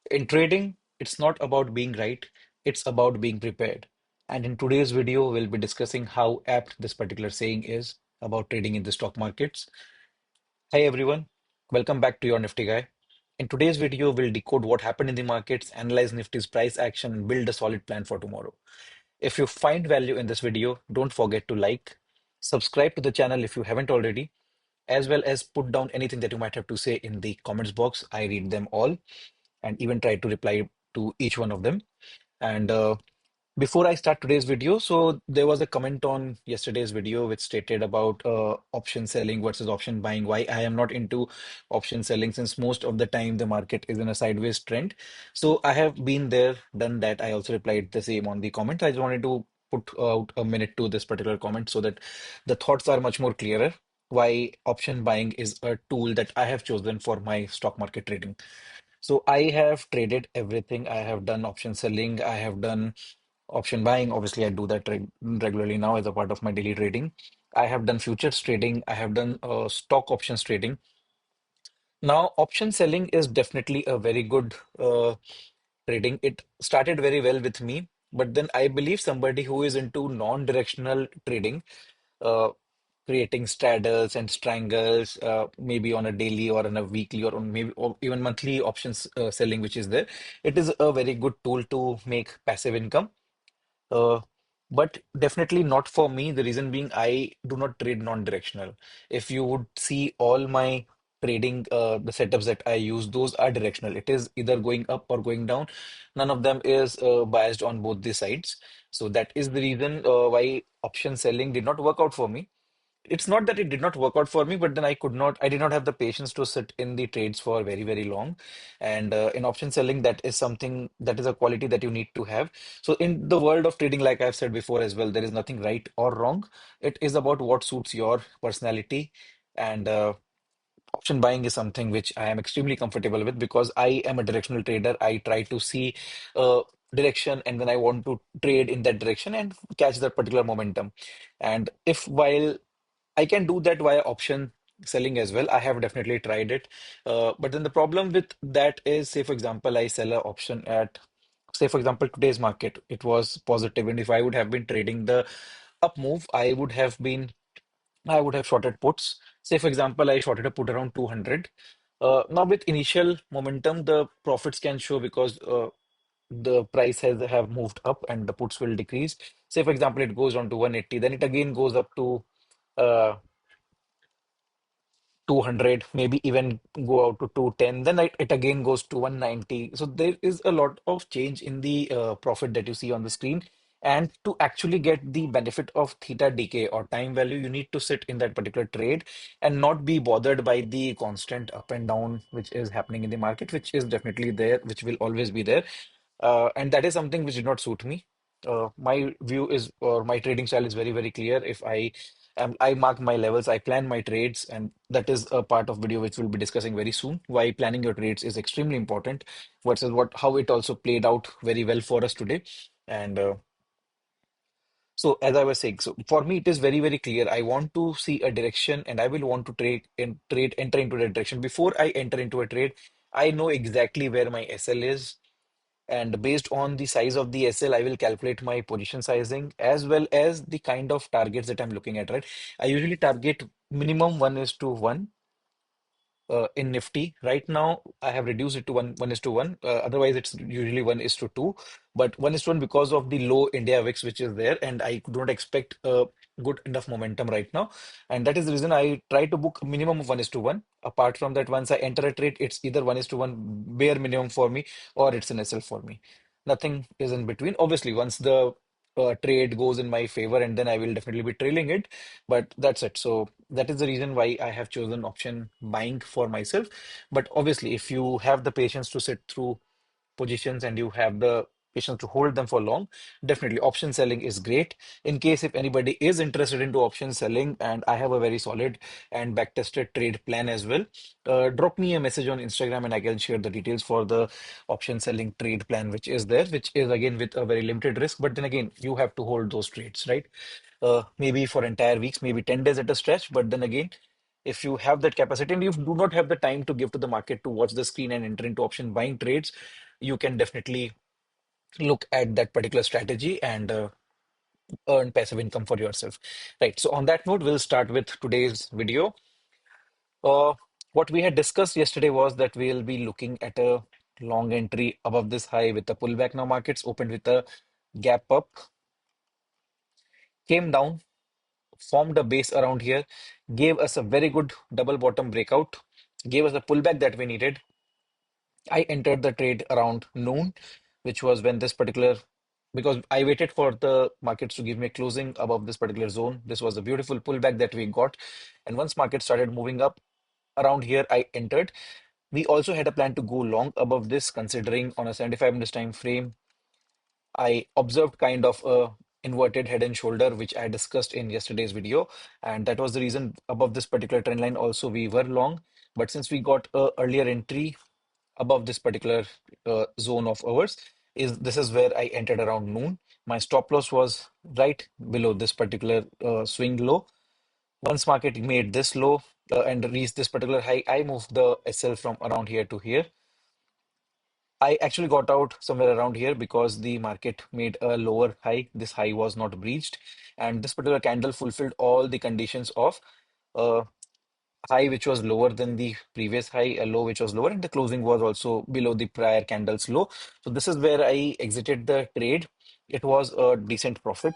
In trading, it's not about being right, it's about being prepared. And in today's video, we'll be discussing how apt this particular saying is about trading in the stock markets. Hi everyone, welcome back to Your Nifty Guy. In today's video, we'll decode what happened in the markets, analyze Nifty's price action, and build a solid plan for tomorrow. If you find value in this video, don't forget to like, subscribe to the channel if you haven't already, as well as put down anything that you might have to say in the comments box. I read them all and even try to reply to each one of them. And before I start today's video, so there was a comment on yesterday's video which stated about option selling versus option buying. Why I am not into option selling since most of the time the market is in a sideways trend. So I have been there, done that. I also replied the same on the comment. I just wanted to put out a minute to this particular comment so that the thoughts are much more clearer. Why option buying is a tool that I have chosen for my stock market trading. So I have traded everything. I have done option selling. I have done option buying. Obviously, I do that regularly now as a part of my daily trading. I have done futures trading. I have done stock options trading. Now, option selling is definitely a very good trading. It started very well with me, but then I believe somebody who is into non-directional trading, uh, creating straddles and strangles, maybe on a daily or on a weekly or on maybe or even monthly options selling, which is there. It is a very good tool to make passive income. Uh, but definitely not for me. The reason being, I do not trade non-directional. If you would see all my trading, the setups that I use, those are directional. It is either going up or going down. None of them is biased on both the sides. So that is the reason why option selling did not work out for me. It's not that it did not work out for me, but then I did not have the patience to sit in the trades for very, very long. And in option selling, that is something that is a quality that you need to have. So in the world of trading, like I've said before as well, there is nothing right or wrong. It is about what suits your personality. And option buying is something which I am extremely comfortable with because I am a directional trader. I try to see direction and then I want to trade in that direction and catch that particular momentum. And if while I can do that via option selling as well. I have definitely tried it. But then the problem with that is, say, for example, I sell an option at, say, for example, today's market, it was positive, and if I would have been trading the up move, I would have shorted puts. Say, for example, I shorted a put around 200. Now, with initial momentum, the profits can show because the price has have moved up and the puts will decrease. Say, for example, it goes on to 180, then it again goes up to uh, 200, maybe even go out to 210, then it again goes to 190. So there is a lot of change in the profit that you see on the screen. And to actually get the benefit of theta decay or time value, you need to sit in that particular trade and not be bothered by the constant up and down which is happening in the market, which is definitely there, which will always be there. And that is something which did not suit me. My view is, or my trading style is very, very clear. If I mark my levels, I plan my trades, and that is a part of video which we'll be discussing very soon. Why planning your trades is extremely important versus how it also played out very well for us today. And so, as I was saying, so for me, it is very, very clear. I want to see a direction, and I will want to enter into that direction. Before I enter into a trade, I know exactly where my SL is, and based on the size of the SL, I will calculate my position sizing as well as the kind of targets that I'm looking at, right? I usually target minimum 1:1 in Nifty. Right now, I have reduced it to 1:1. Otherwise, it's usually 1:2. But 1:1 because of the low India VIX which is there, and I do not expect good enough momentum right now. And that is the reason I try to book a minimum of 1:1. Apart from that, once I enter a trade, it's either 1:1 bare minimum for me or it's an SL for me. Nothing is in between. Obviously, once the trade goes in my favor, and then I will definitely be trailing it. But that's it. So that is the reason why I have chosen option buying for myself. But obviously, if you have the patience to sit through positions and you have the patience to hold them for long, definitely option selling is great. In case if anybody is interested into option selling, and I have a very solid and back-tested trade plan as well, drop me a message on Instagram and I can share the details for the option selling trade plan, which is there, which is again with a very limited risk. But then again, you have to hold those trades, right? Maybe for entire weeks, maybe 10 days at a stretch. But then again, if you have that capacity and you do not have the time to give to the market to watch the screen and enter into option buying trades, you can definitely look at that particular strategy and earn passive income for yourself. Right. So on that note, we'll start with today's video. Uh, what we had discussed yesterday was that we'll be looking at a long entry above this high with a pullback. Now markets opened with a gap up, came down, formed a base around here, gave us a very good double bottom breakout, gave us the pullback that we needed. I entered the trade around noon, which was when this particular, because I waited for the markets to give me a closing above this particular zone. This was a beautiful pullback that we got. And once market started moving up around here, I entered. We also had a plan to go long above this, considering on a 75 minutes time frame, I observed kind of a inverted head and shoulder, which I discussed in yesterday's video. And that was the reason above this particular trend line also we were long. But since we got a earlier entry above this particular zone of ours, this is where I entered around noon. My stop loss was right below this particular swing low. Once market made this low and reached this particular high, I moved the SL from around here to here. I actually got out somewhere around here because the market made a lower high. This high was not breached, and this particular candle fulfilled all the conditions of a high which was lower than the previous high, a low which was lower, and the closing was also below the prior candle's low. So this is where I exited the trade. It was a decent profit.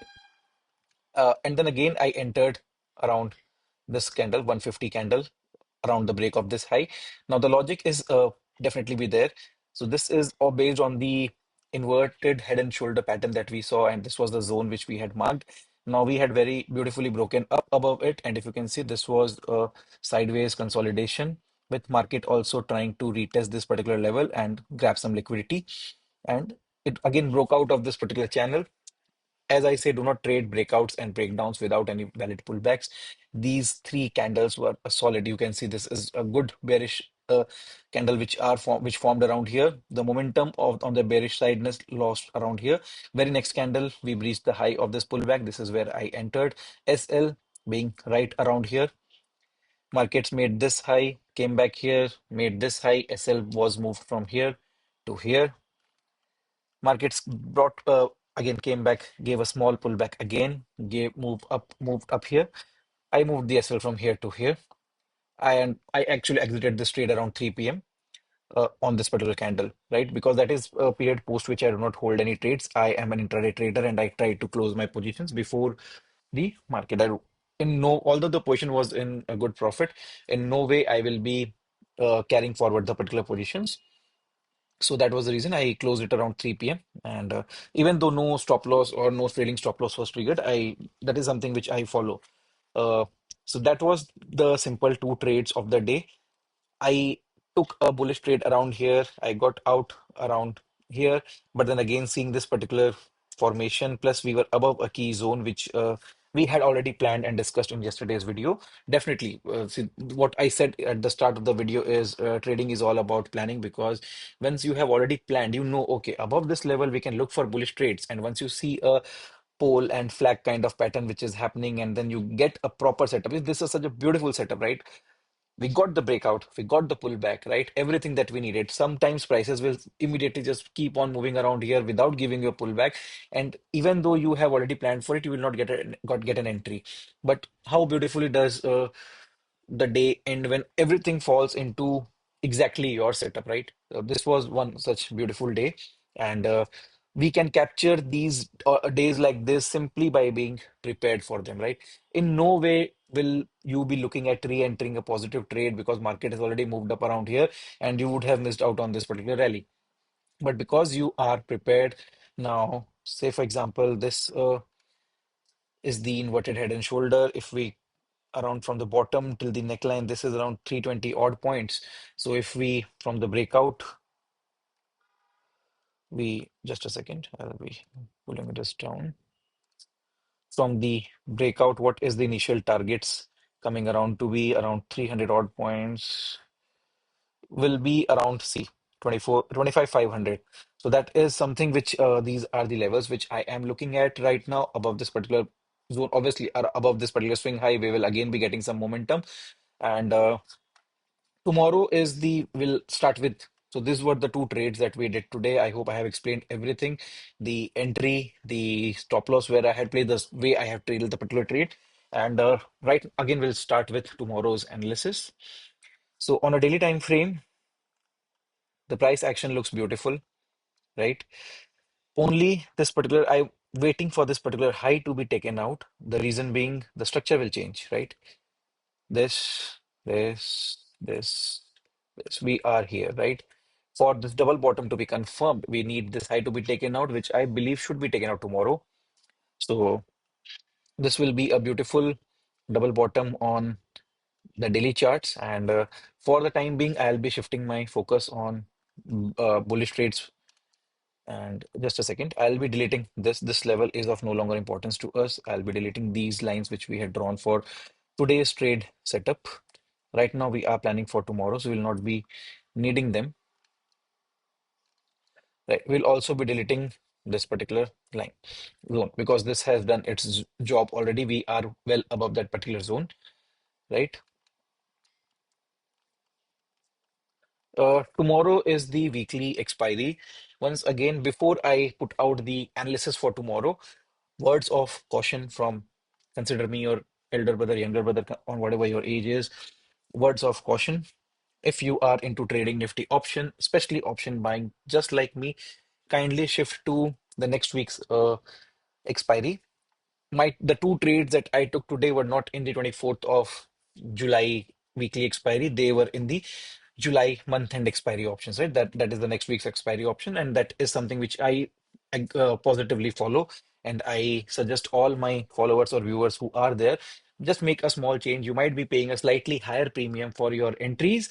And then again, I entered around this candle, 150 candle, around the break of this high. Now the logic is definitely be there. So this is all based on the inverted head and shoulder pattern that we saw, and this was the zone which we had marked. Now we had very beautifully broken up above it, and if you can see, this was a sideways consolidation with market also trying to retest this particular level and grab some liquidity. And it again broke out of this particular channel. As I say, do not trade breakouts and breakdowns without any valid pullbacks. These three candles were solid. You can see this is a good bearish candle which formed around here. The momentum of on the bearish side is lost around here. Very next candle, we breached the high of this pullback. This is where I entered. SL being right around here. Markets made this high, came back here, made this high. SL was moved from here to here. Markets brought again came back, gave a small pullback again, gave moved up here. I moved the SL from here to here. And I actually exited this trade around 3 p.m. On this particular candle, right? Because that is a period post which I do not hold any trades. I am an intraday trader and I try to close my positions before the market. Although the position was in a good profit, in no way I will be carrying forward the particular positions. So that was the reason I closed it around 3 p.m. And even though no stop loss or no trailing stop loss was triggered, I that is something which I follow. Uh, so that was the simple two trades of the day. I took a bullish trade around here. I got out around here, but then again, seeing this particular formation, plus we were above a key zone, which we had already planned and discussed in yesterday's video. Definitely, see, what I said at the start of the video is trading is all about planning because once you have already planned, you know, okay, above this level, we can look for bullish trades. And once you see a pole and flag kind of pattern which is happening, and then you get a proper setup. This is such a beautiful setup, right? We got the breakout, we got the pullback, right? Everything that we needed. Sometimes prices will immediately just keep on moving around here without giving you a pullback. And even though you have already planned for it, you will not get an entry. But how beautifully does the day end when everything falls into exactly your setup, right? This was one such beautiful day, and we can capture these days like this simply by being prepared for them, right? In no way will you be looking at re-entering a positive trade because market has already moved up around here, and you would have missed out on this particular rally. But because you are prepared now, say for example, this is the inverted head and shoulder. If we around from the bottom till the neckline, this is around 320 odd points. So if we from the breakout, we just a second, I'll be pulling this down. From the breakout, what is the initial targets coming around to be around 300 odd points? Will be around C 500. So that is something which these are the levels which I am looking at right now above this particular zone. Obviously, above this particular swing high, we will again be getting some momentum. And tomorrow is the we'll start with So these were the two trades that we did today. I hope I have explained everything. The entry, the stop loss where I had played, the way I have traded the particular trade. And right again, we'll start with tomorrow's analysis. So on a daily time frame, the price action looks beautiful, right? Only this particular, I waiting for this particular high to be taken out. The reason being the structure will change, right? This, this, this. We are here, right? For this double bottom to be confirmed, we need this high to be taken out, which I believe should be taken out tomorrow. So this will be a beautiful double bottom on the daily charts. And for the time being, I'll be shifting my focus on bullish trades. And just a second, I'll be deleting this. This level is of no longer importance to us. I'll be deleting these lines which we had drawn for today's trade setup. Right now, we are planning for tomorrow, so we'll not be needing them. Right. We'll also be deleting this particular line zone because this has done its job already. We are well above that particular zone, right? Tomorrow is the weekly expiry. Once again, before I put out the analysis for tomorrow, words of caution from consider me your elder brother, younger brother, on whatever your age is. Words of caution. If you are into trading Nifty option, especially option buying, just like me, kindly shift to the next week's expiry. The two trades that I took today were not in the 24th of July weekly expiry. They were in the July month-end expiry options, right? That is the next week's expiry option, and that is something which I positively follow. And I suggest all my followers or viewers who are there, just make a small change. You might be paying a slightly higher premium for your entries,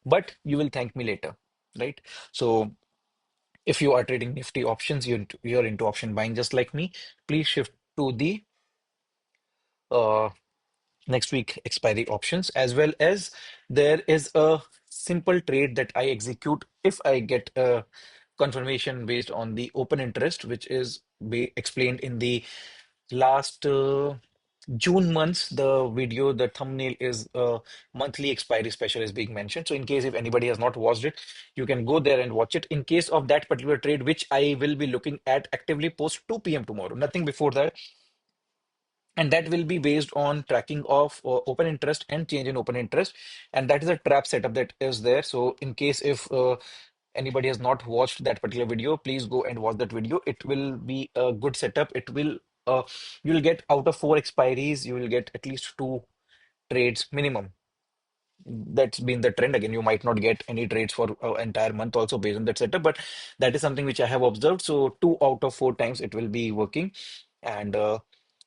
but you will thank me later, right? So if you are trading Nifty options, you're into option buying just like me, please shift to the uh, next week expiry options, as well as there is a simple trade that I execute if I get a confirmation based on the open interest, which is explained in the last June months. The video, the thumbnail is monthly expiry special is being mentioned. So in case if anybody has not watched it, you can go there and watch it. In case of that particular trade, which I will be looking at actively post 2 p.m. tomorrow, nothing before that, and that will be based on tracking of open interest and change in open interest, and that is a trap setup that is there. So in case if anybody has not watched that particular video, please go and watch that video. It will be a good setup. It will you'll get out of 4 expiries, you will get at least 2 trades minimum. That's been the trend. Again, you might not get any trades for entire month also based on that setup, but that is something which I have observed. So 2 out of 4 times it will be working. And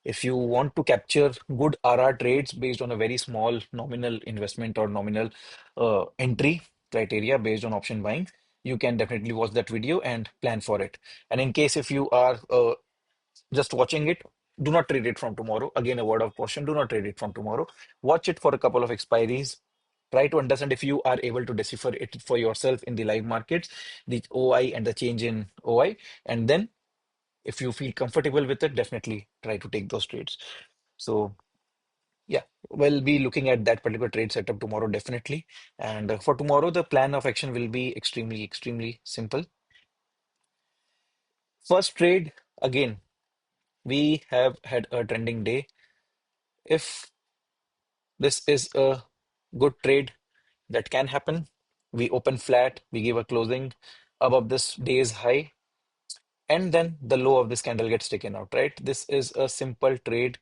if you want to capture good RR trades based on a very small nominal investment or nominal entry criteria based on option buying, you can definitely watch that video and plan for it. And in case if you are just watching it, do not trade it from tomorrow. Again, a word of caution, do not trade it from tomorrow. Watch it for a couple of expiries. Try to understand if you are able to decipher it for yourself in the live markets, the OI and the change in OI. And then if you feel comfortable with it, definitely try to take those trades. So yeah, we'll be looking at that particular trade setup tomorrow, definitely. And for tomorrow, the plan of action will be extremely, extremely simple. First trade, again, we have had a trending day. If this is a good trade that can happen, we open flat, we give a closing above this day's high, and then the low of this candle gets taken out, right? This is a simple trade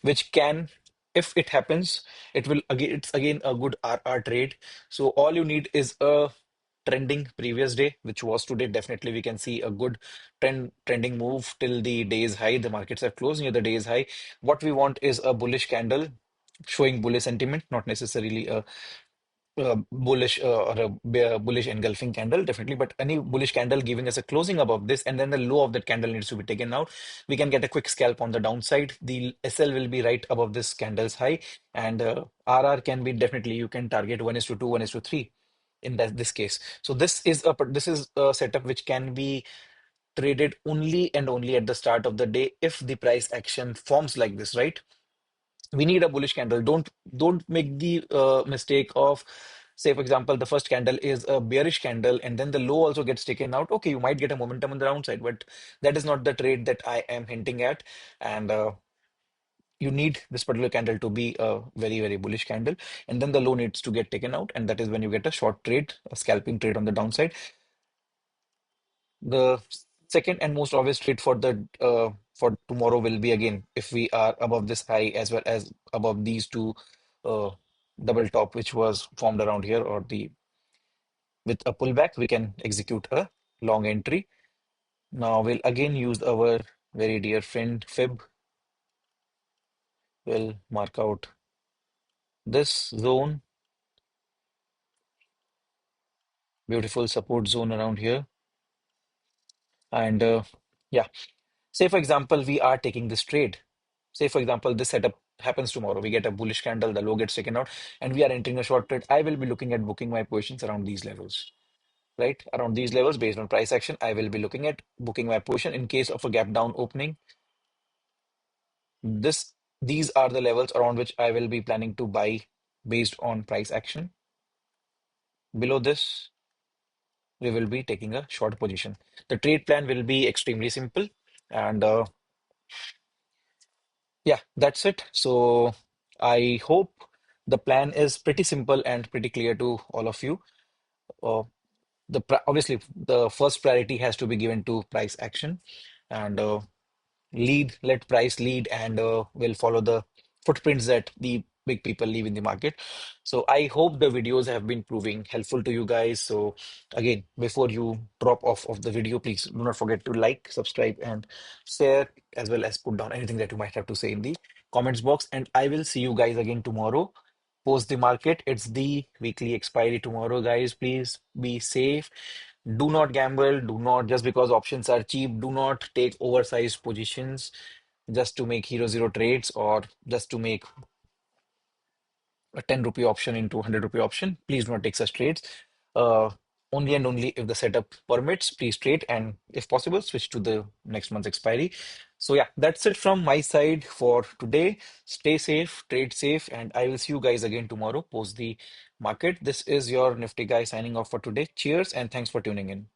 which can, if it happens, it will again, it's again a good RR trade. So all you need is a trending previous day, which was today. Definitely we can see a good trending move till the day's high. The markets are closed near the day's high. What we want is a bullish candle showing bullish sentiment, not necessarily a bullish or a bullish engulfing candle, definitely, but any bullish candle giving us a closing above this, and then the low of that candle needs to be taken out. We can get a quick scalp on the downside. The SL will be right above this candle's high, and RR can be definitely, you can target 1:2, 1:3 in this case. So this is a setup which can be traded only and only at the start of the day if the price action forms like this, right? We need a bullish candle. Don't make the mistake of Say, for example, the first candle is a bearish candle and then the low also gets taken out. Okay, you might get a momentum on the downside, but that is not the trade that I am hinting at. And you need this particular candle to be a very, very bullish candle. And then the low needs to get taken out. And that is when you get a short trade, a scalping trade on the downside. The second and most obvious trade for tomorrow will be again if we are above this high as well as above these two uh, double top which was formed around here or the with a pullback we can execute a long entry. Now we'll again use our very dear friend Fib. We'll mark out this zone, beautiful support zone around here, and yeah. Say, for example, we are taking this trade. Say, for example, this setup happens tomorrow. We get a bullish candle, the low gets taken out, and we are entering a short trade. I will be looking at booking my positions around these levels, right? Around these levels, based on price action, I will be looking at booking my position in case of a gap down opening. This, these are the levels around which I will be planning to buy based on price action. Below this, we will be taking a short position. The trade plan will be extremely simple, and yeah, that's it. So I hope the plan is pretty simple and pretty clear to all of you. Uh, obviously the first priority has to be given to price action, and let price lead, and we'll follow the footprints that the big people leave in the market. So I hope the videos have been proving helpful to you guys. So again, before you drop off of the video, please do not forget to like, subscribe, and share, as well as put down anything that you might have to say in the comments box. And I will see you guys again tomorrow. Post the market. It's the weekly expiry tomorrow, guys. Please be safe. Do not gamble. Do not, just because options are cheap, do not take oversized positions just to make hero zero trades or just to make a 10 rupee option into 100 rupee option. Please do not take such trades. Uh, Only and only if the setup permits, please trade, and if possible, switch to the next month's expiry. So yeah, that's it from my side for today. Stay safe, trade safe, and I will see you guys again tomorrow post the market. This is your Nifty guy signing off for today. Cheers and thanks for tuning in.